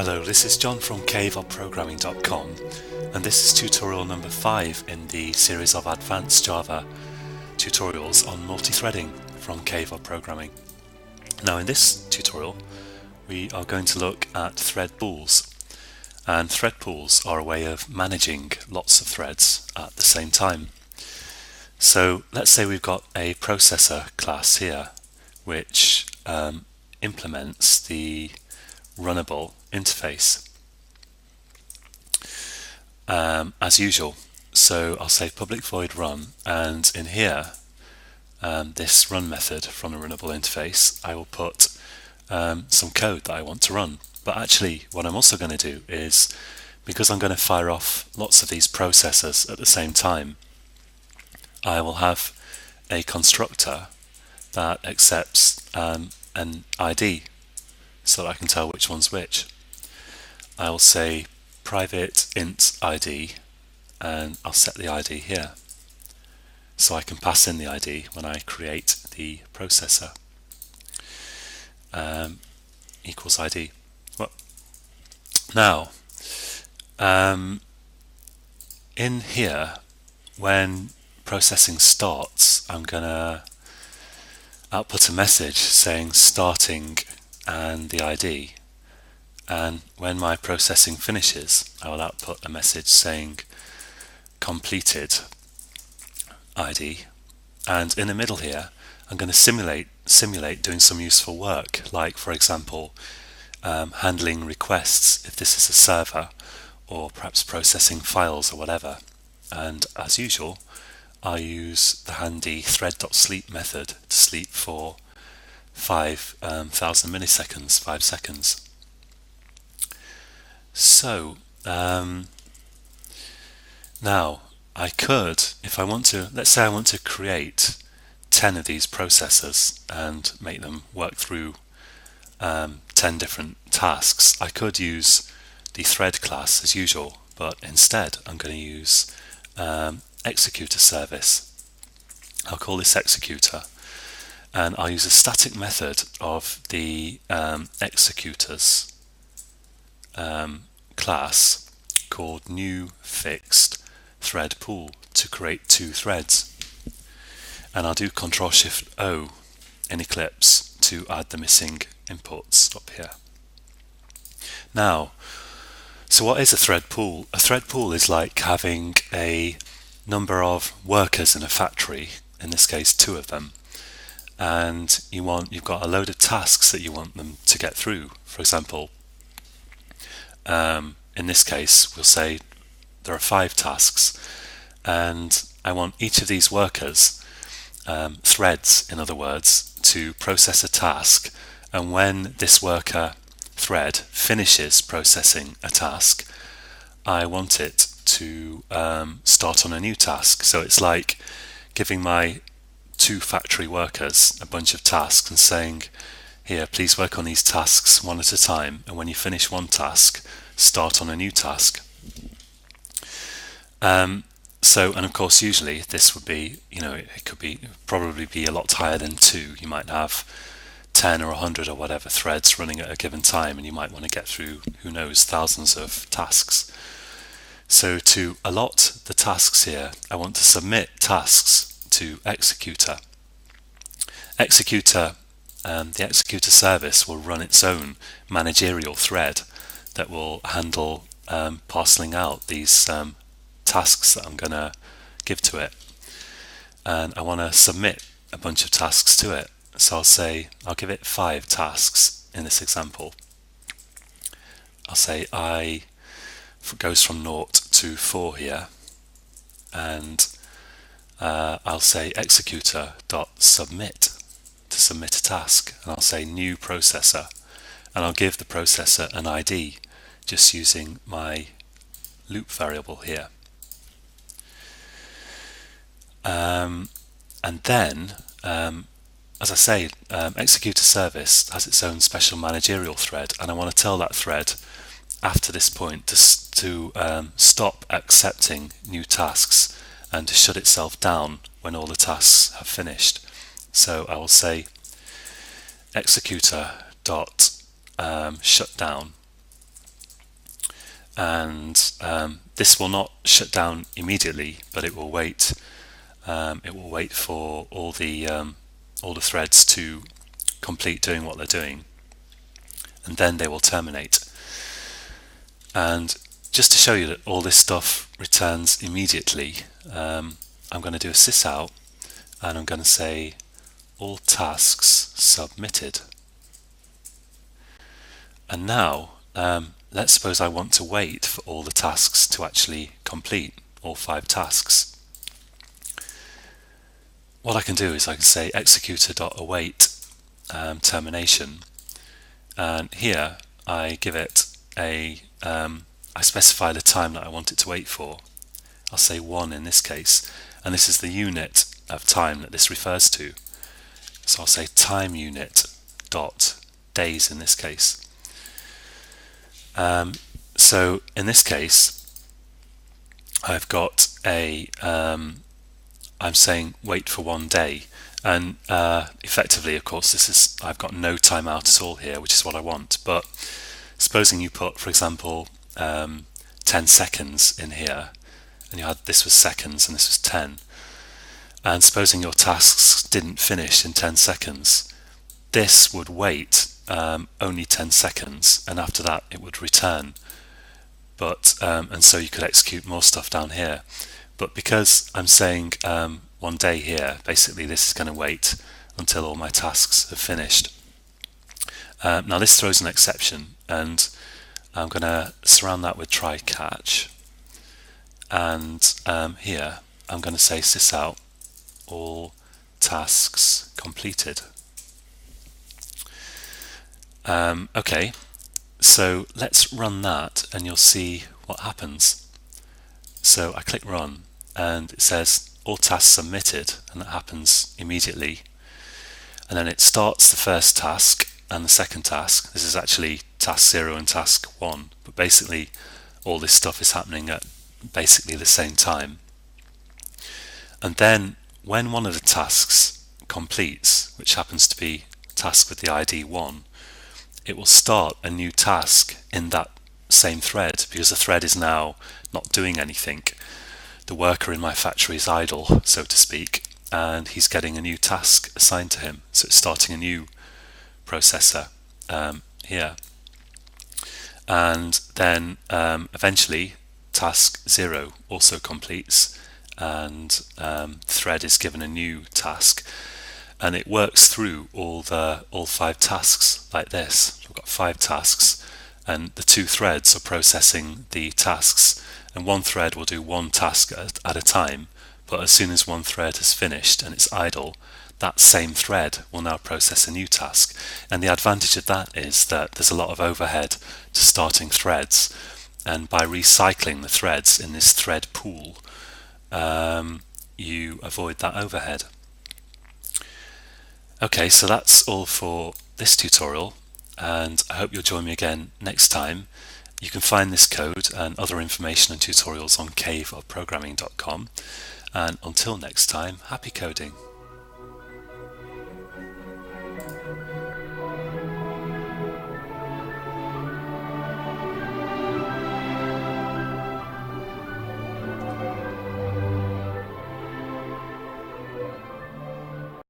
Hello, this is John from caveofprogramming.com, and this is tutorial number 5 in the series of advanced Java tutorials on multi-threading from Cave of Programming. Now in this tutorial we are going to look at thread pools, and thread pools are a way of managing lots of threads at the same time. So let's say we've got a processor class here which implements the runnable interface as usual. So I'll say public void run, and in here this run method from the runnable interface, I will put some code that I want to run. But actually what I'm also going to do is, because I'm going to fire off lots of these processors at the same time, I will have a constructor that accepts an ID so that I can tell which one's which. I will say private int ID, and I'll set the ID here so I can pass in the ID when I create the processor. Equals ID. Well, now in here, when processing starts, I'm gonna output a message saying starting and the ID, and when my processing finishes I will output a message saying completed ID. And in the middle here I'm going to simulate doing some useful work, like for example handling requests if this is a server, or perhaps processing files or whatever. And as usual I use the handy thread.sleep method to sleep for 5,000 milliseconds, 5 seconds. So now I could, if I want to, let's say I want to create 10 of these processors and make them work through 10 different tasks, I could use the thread class as usual, but instead I'm going to use executor service. I'll call this executor, and I'll use a static method of the executors class called new fixed thread pool to create 2 threads, and I'll do Ctrl+Shift+O in Eclipse to add the missing inputs up here. Now, so what is a thread pool? A thread pool is like having a number of workers in a factory, in this case 2 of them, and you've got a load of tasks that you want them to get through. For example, in this case we'll say there are 5 tasks, and I want each of these workers, threads in other words, to process a task, and when this worker thread finishes processing a task, I want it to start on a new task. So it's like giving my 2 factory workers a bunch of tasks and saying, here, please work on these tasks one at a time, and when you finish one task, start on a new task. And of course usually this would be, it could probably be a lot higher than 2. You might have 10 or 100 or whatever threads running at a given time, and you might want to get through, who knows, thousands of tasks. So to allot the tasks here, I want to submit tasks to executor. The executor service will run its own managerial thread that will handle parceling out these tasks that I'm going to give to it, and I want to submit a bunch of tasks to it. So I'll give it 5 tasks in this example. I'll say I goes from 0 to 4 here, and I'll say executor.submit to submit a task, and I'll say new processor, and I'll give the processor an ID just using my loop variable here. And then as I say, executor service has its own special managerial thread, and I want to tell that thread after this point to stop accepting new tasks and to shut itself down when all the tasks have finished. So I will say executor dot shut down, and this will not shut down immediately, but it will wait. It will wait for all the threads to complete doing what they're doing, and then they will terminate. And just to show you that all this stuff returns immediately, I'm going to do a sysout, and I'm going to say all tasks submitted. And now let's suppose I want to wait for all the tasks to actually complete, all 5 tasks. What I can do is I can say executor.await termination, and here I give it I specify the time that I want it to wait for. I'll say 1 in this case, and this is the unit of time that this refers to. So I'll say time unit dot days in this case. So in this case, I've got I'm saying wait for 1 day, and effectively, of course, I've got no timeout at all here, which is what I want. But supposing you put, for example, 10 seconds in here, and you had this was seconds and this was 10, and supposing your tasks didn't finish in 10 seconds, this would wait only 10 seconds, and after that it would return. But and so you could execute more stuff down here. But because I'm saying 1 day here, basically this is going to wait until all my tasks have finished. Now this throws an exception, and I'm going to surround that with try catch, and here I'm going to say sysout all tasks completed. Okay, so let's run that and you'll see what happens. So I click run and it says all tasks submitted, and that happens immediately. And then it starts the first task and the second task. This is actually task 0 and task 1, but basically all this stuff is happening at basically the same time. And then when one of the tasks completes, which happens to be task with the ID 1, it will start a new task in that same thread, because the thread is now not doing anything. The worker in my factory is idle, so to speak, and he's getting a new task assigned to him. So it's starting a new processor here. And then eventually task 0 also completes, and thread is given a new task, and it works through all 5 tasks like this. We've got 5 tasks, and the 2 threads are processing the tasks, and one thread will do 1 task at a time. But as soon as one thread has finished and it's idle, that same thread will now process a new task. And the advantage of that is that there's a lot of overhead to starting threads, and by recycling the threads in this thread pool, you avoid that overhead. Okay, so that's all for this tutorial, and I hope you'll join me again next time. You can find this code and other information and tutorials on caveofprogramming.com. And until next time, happy coding.